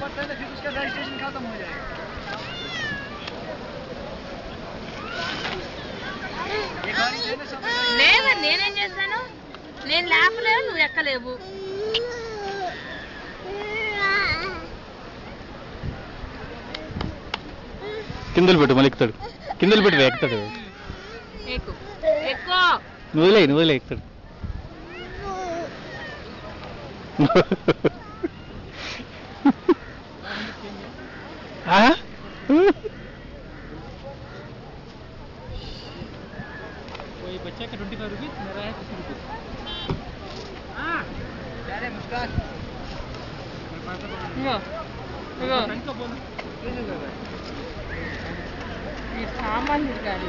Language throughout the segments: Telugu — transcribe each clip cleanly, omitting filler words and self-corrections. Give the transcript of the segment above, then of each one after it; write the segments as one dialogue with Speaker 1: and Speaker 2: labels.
Speaker 1: पड़ता है तो फिर उसका रजिस्ट्रेशन खत्म हो जाएगा।
Speaker 2: లేదు నేనేం చేస్తాను, నేను లేపలేవు, నువ్వు ఎక్కలేవు.
Speaker 3: కిందలు పెట్టు, మళ్ళీ ఎక్కుతాడు. కిందలు పెట్టు, ఎక్కుతాడు.
Speaker 2: ఎక్కు ఎక్కువ
Speaker 3: నువ్వులే ఎక్కుతాడు.
Speaker 1: कोई बच्चा का 25 रुपीज, मेरा है 50 रुपीज। अरे मुस्कान
Speaker 2: ఈ సామాన్లు కాదు.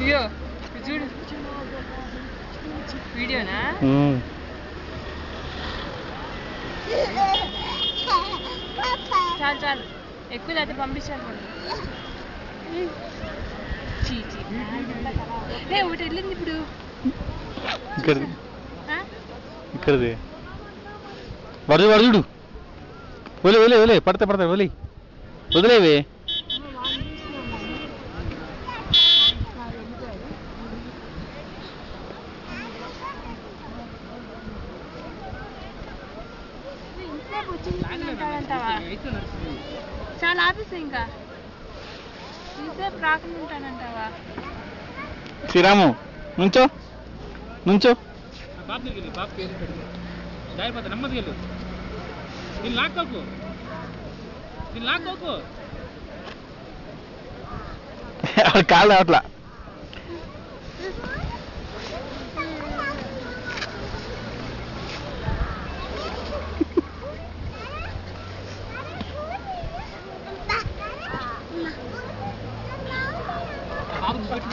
Speaker 2: అయ్యో చూడు, వీడియోనా? చాలు చాలు, ఎక్కువ అయితే పంపించాను. ఒకటి వెళ్ళింది ఇప్పుడు.
Speaker 3: ఇక్కడది వరదు చూడు. వదిలే పడతా వదిలేవే.
Speaker 2: చాలా ఆఫీస్ ఇంకా ఇంతసేపు రాకుండా ఉంటానంటావా?
Speaker 3: శ్రీరాము నుంచో కాళ్ళు అట్లా.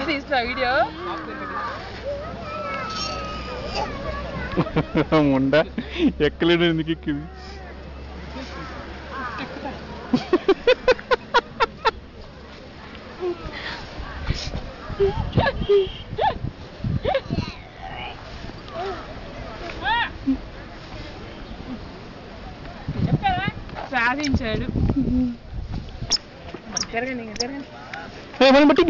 Speaker 2: తీస్తా వీడియో.
Speaker 3: ముండ ఎక్కలేడు, ఎందుకు ఎక్కింది?
Speaker 2: సాధించాడు. జరగండి.
Speaker 3: బట్టి